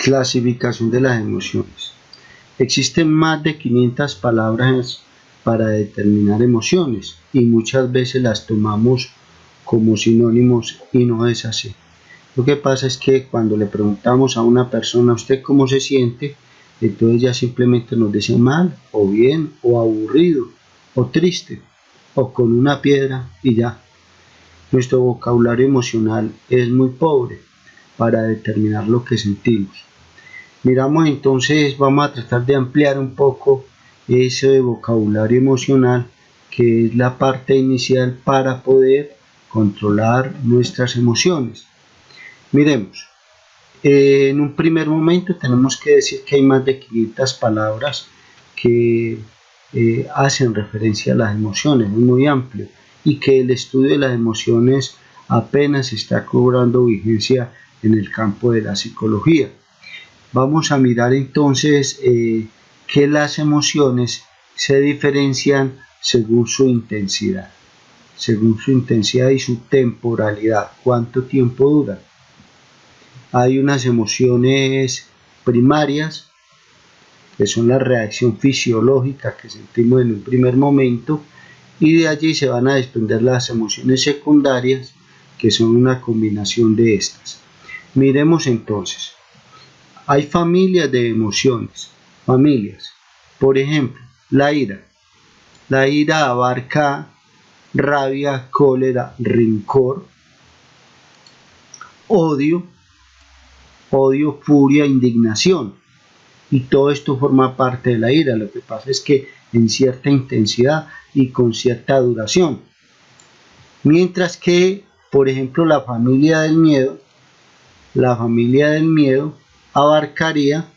Clasificación de las emociones. Existen más de 500 palabras para determinar emociones y muchas veces las tomamos como sinónimos y no es así. Lo que pasa es que cuando le preguntamos a una persona, ¿usted cómo se siente? Entonces ya simplemente nos dice mal, o bien, o aburrido, o triste, o con una piedra y ya. Nuestro vocabulario emocional es muy pobre para determinar lo que sentimos. Miramos entonces, vamos a tratar de ampliar un poco ese vocabulario emocional, que es la parte inicial para poder controlar nuestras emociones. Miremos, en un primer momento tenemos que decir que hay más de 500 palabras que hacen referencia a las emociones, es muy amplio, y que el estudio de las emociones apenas está cobrando vigencia en el campo de la psicología. Vamos a mirar entonces que las emociones se diferencian según su intensidad y su temporalidad, cuánto tiempo duran. Hay unas emociones primarias, que son la reacción fisiológica que sentimos en un primer momento, y de allí se van a desprender las emociones secundarias, que son una combinación de estas. Miremos entonces. Hay familias de emociones, por ejemplo, la ira. La ira abarca rabia, cólera, rencor, odio, furia, indignación. Y todo esto forma parte de la ira. Lo que pasa es que en cierta intensidad y con cierta duración. Mientras que, por ejemplo, la familia del miedo abarcaría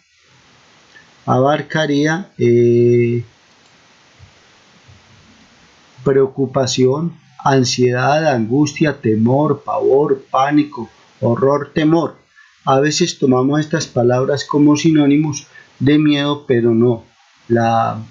preocupación, ansiedad, angustia, temor, pavor, pánico, horror, temor. A veces tomamos estas palabras como sinónimos de miedo, pero no. La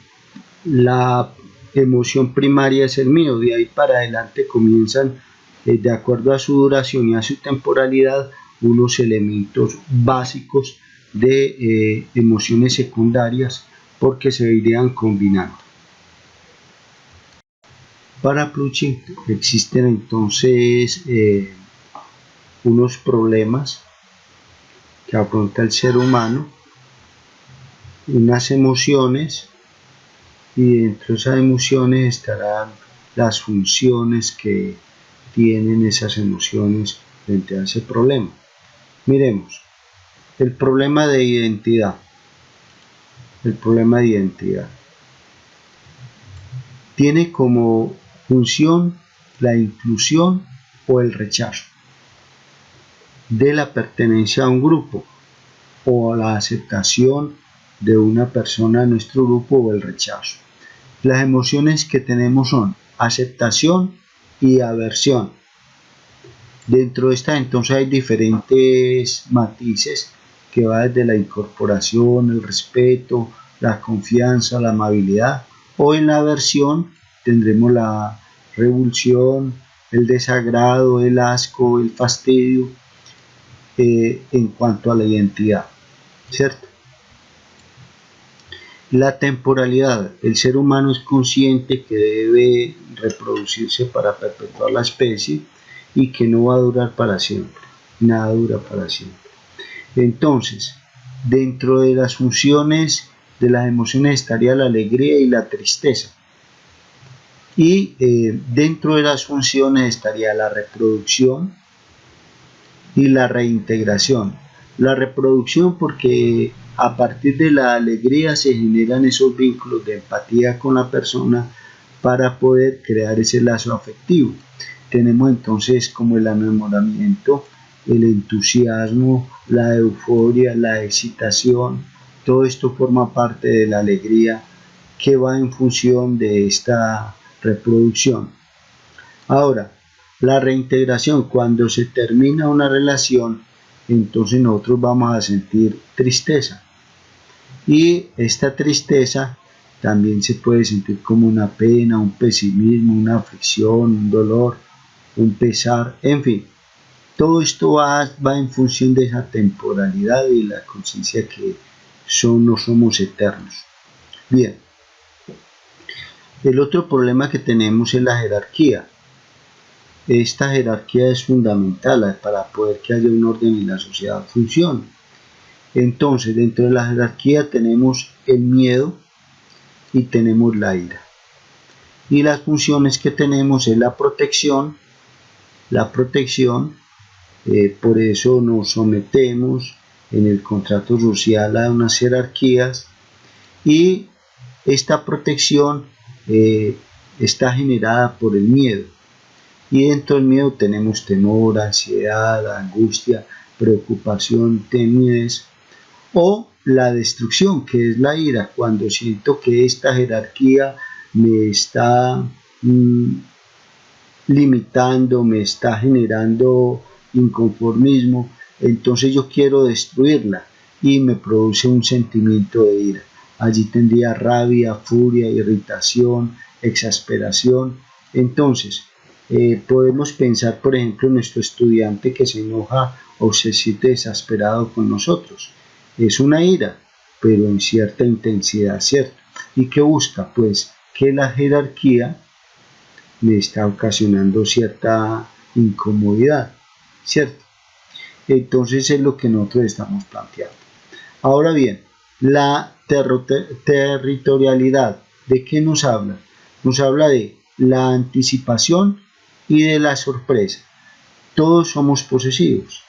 emoción primaria es el miedo. De ahí para adelante comienzan, de acuerdo a su duración y a su temporalidad, unos elementos básicos de emociones secundarias, porque se irían combinando. Para Plutarco existen entonces unos problemas que afronta el ser humano, unas emociones, y dentro de esas emociones estarán las funciones que tienen esas emociones frente a ese problema. Miremos, el problema de identidad. Tiene como función la inclusión o el rechazo de la pertenencia a un grupo, o la aceptación de una persona a nuestro grupo, o el rechazo. Las emociones que tenemos son aceptación y aversión. Dentro de esta entonces hay diferentes matices, que va desde la incorporación, el respeto, la confianza, la amabilidad, o en la aversión tendremos la revulsión, el desagrado, el asco, el fastidio, en cuanto a la identidad, ¿cierto? La temporalidad. El ser humano es consciente que debe reproducirse para perpetuar la especie y que no va a durar para siempre. Nada dura para siempre. Entonces, dentro de las funciones de las emociones estaría la alegría y la tristeza. Y dentro de las funciones estaría la reproducción y la reintegración. La reproducción, porque a partir de la alegría se generan esos vínculos de empatía con la persona para poder crear ese lazo afectivo. Tenemos entonces como el enamoramiento, el entusiasmo, la euforia, la excitación. Todo esto forma parte de la alegría que va en función de esta reproducción. Ahora, la reintegración, cuando se termina una relación, entonces nosotros vamos a sentir tristeza. Y esta tristeza también se puede sentir como una pena, un pesimismo, una aflicción, un dolor, un pesar, en fin. Todo esto va en función de esa temporalidad y la conciencia que no somos eternos. Bien, el otro problema que tenemos es la jerarquía. Esta jerarquía es fundamental para poder que haya un orden y la sociedad funcione. Entonces, dentro de la jerarquía tenemos el miedo y tenemos la ira. Y las funciones que tenemos es la protección. Por eso nos sometemos en el contrato social a unas jerarquías, y esta protección está generada por el miedo. Y dentro del miedo tenemos temor, ansiedad, angustia, preocupación, timidez, o la destrucción, que es la ira, cuando siento que esta jerarquía me está limitando, me está generando inconformismo, entonces yo quiero destruirla y me produce un sentimiento de ira. Allí tendría rabia, furia, irritación, exasperación. Entonces, podemos pensar, por ejemplo, en nuestro estudiante que se enoja o se siente exasperado con nosotros. Es una ira, pero en cierta intensidad, ¿cierto? ¿Y qué busca? Pues que la jerarquía me está ocasionando cierta incomodidad, ¿cierto? Entonces es lo que nosotros estamos planteando. Ahora bien, la territorialidad, ¿de qué nos habla? Nos habla de la anticipación y de la sorpresa. Todos somos posesivos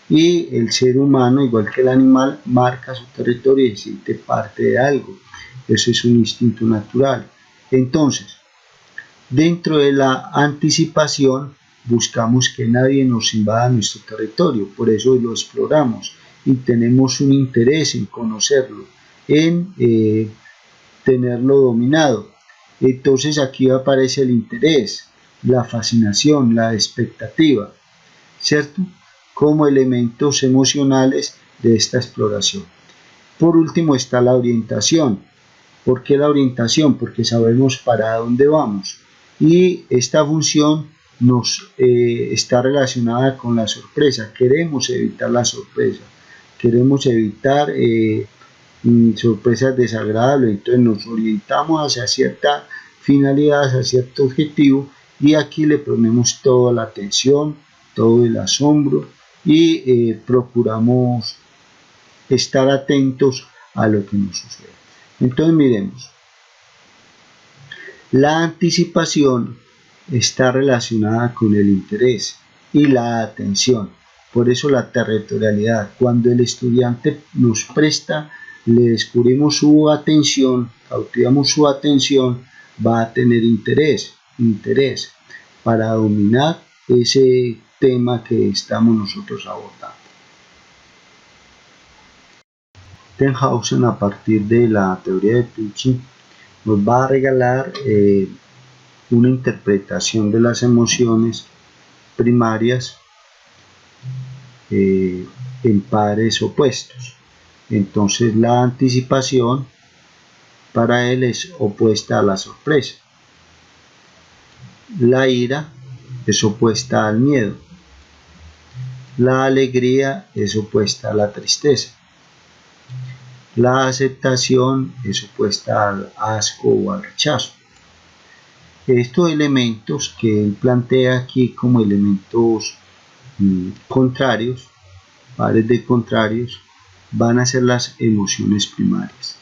y el ser humano, igual que el animal, marca su territorio y se siente parte de algo. Eso es un instinto natural. Entonces, dentro de la anticipación buscamos que nadie nos invada nuestro territorio, por eso lo exploramos y tenemos un interés en conocerlo, en tenerlo dominado. Entonces aquí aparece el interés, la fascinación, la expectativa, ¿cierto? Como elementos emocionales de esta exploración. Por último está la orientación. ¿Por qué la orientación? Porque sabemos para dónde vamos. Y esta función nos está relacionada con la sorpresa. Queremos evitar la sorpresa. Queremos evitar sorpresas desagradables. Entonces nos orientamos hacia cierta finalidad, hacia cierto objetivo, y aquí le ponemos toda la atención, todo el asombro, y procuramos estar atentos a lo que nos sucede. Entonces miremos, la anticipación está relacionada con el interés y la atención. Por eso la territorialidad, cuando el estudiante nos presta, le descubrimos su atención, cautivamos su atención, va a tener interés para dominar ese tema que estamos nosotros abordando. Tenhausen, a partir de la teoría de Tucci, nos va a regalar una interpretación de las emociones primarias en pares opuestos. Entonces la anticipación para él es opuesta a la sorpresa. La ira es opuesta al miedo. La alegría es opuesta a la tristeza. La aceptación es opuesta al asco o al rechazo. Estos elementos que él plantea aquí como elementos contrarios, pares de contrarios, van a ser las emociones primarias.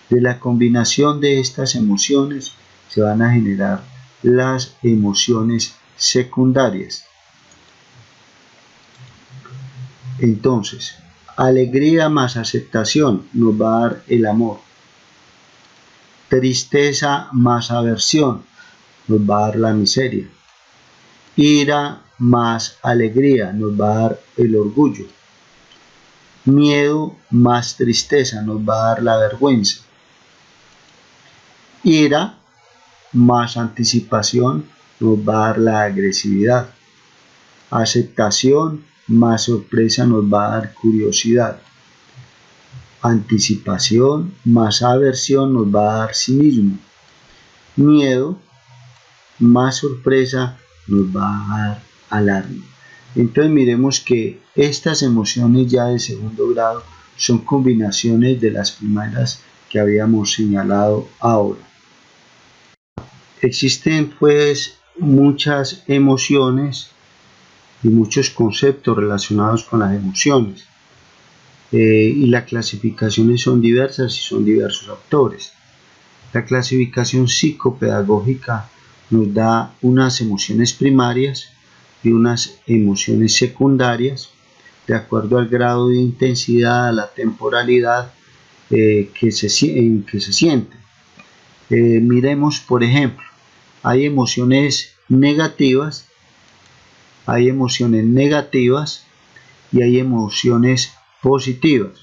De la combinación de estas emociones se van a generar las emociones secundarias. Entonces, alegría más aceptación nos va a dar el amor. Tristeza más aversión nos va a dar la miseria. Ira más alegría nos va a dar el orgullo. Miedo más tristeza nos va a dar la vergüenza. Ira más anticipación nos va a dar la agresividad. Aceptación más sorpresa nos va a dar curiosidad. Anticipación más aversión nos va a dar cinismo. Miedo más sorpresa nos va a dar alarma. Entonces miremos que estas emociones ya de segundo grado son combinaciones de las primeras que habíamos señalado ahora. Existen pues muchas emociones y muchos conceptos relacionados con las emociones, y las clasificaciones son diversas y son diversos autores. La clasificación psicopedagógica nos da unas emociones primarias y unas emociones secundarias de acuerdo al grado de intensidad, a la temporalidad en que se siente. Miremos, por ejemplo, hay emociones negativas y hay emociones positivas.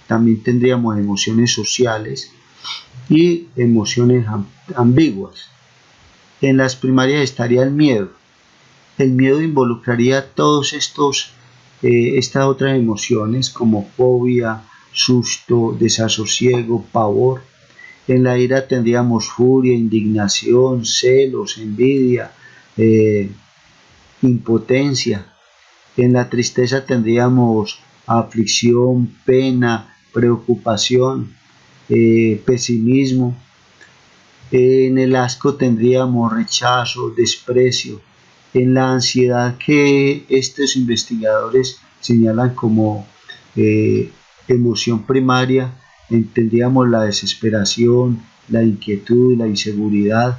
También tendríamos emociones sociales y emociones ambiguas. En las primarias estaría el miedo. El miedo involucraría todos estas otras emociones como fobia, susto, desasosiego, pavor. En la ira tendríamos furia, indignación, celos, envidia, impotencia. En la tristeza tendríamos aflicción, pena, preocupación, pesimismo. En el asco tendríamos rechazo, desprecio. En la ansiedad, que estos investigadores señalan como emoción primaria, tendríamos la desesperación, la inquietud, la inseguridad.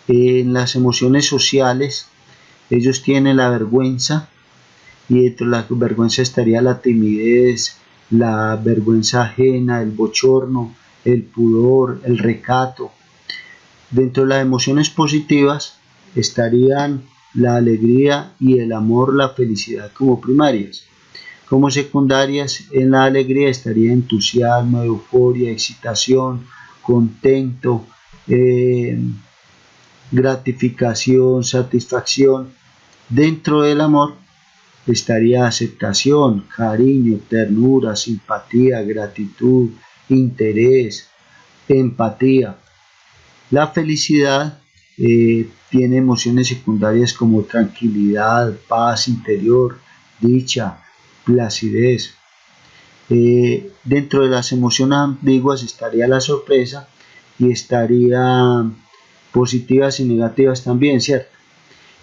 En las emociones sociales, ellos tienen la vergüenza, y dentro de la vergüenza estaría la timidez, la vergüenza ajena, el bochorno, el pudor, el recato. Dentro de las emociones positivas estarían la alegría y el amor, la felicidad como primarias. Como secundarias, en la alegría estaría entusiasmo, euforia, excitación, contento, gratificación, satisfacción. Dentro del amor estaría aceptación, cariño, ternura, simpatía, gratitud, interés, empatía. La felicidad tiene emociones secundarias como tranquilidad, paz interior, dicha, placidez. Dentro de las emociones ambiguas estaría la sorpresa, y estaría positivas y negativas también, ¿cierto?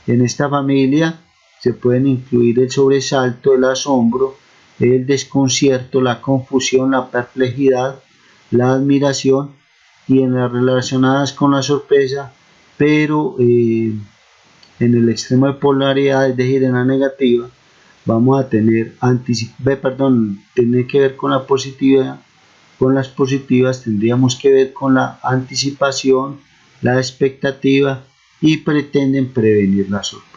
En esta familia se pueden incluir el sobresalto, el asombro, el desconcierto, la confusión, la perplejidad, la admiración, y en las relacionadas con la sorpresa, pero en el extremo de polaridad, es decir, en la negativa, vamos a tener tener que ver con la positividad. Con las positivas tendríamos que ver con la anticipación, la expectativa, y pretenden prevenir la sorpresa.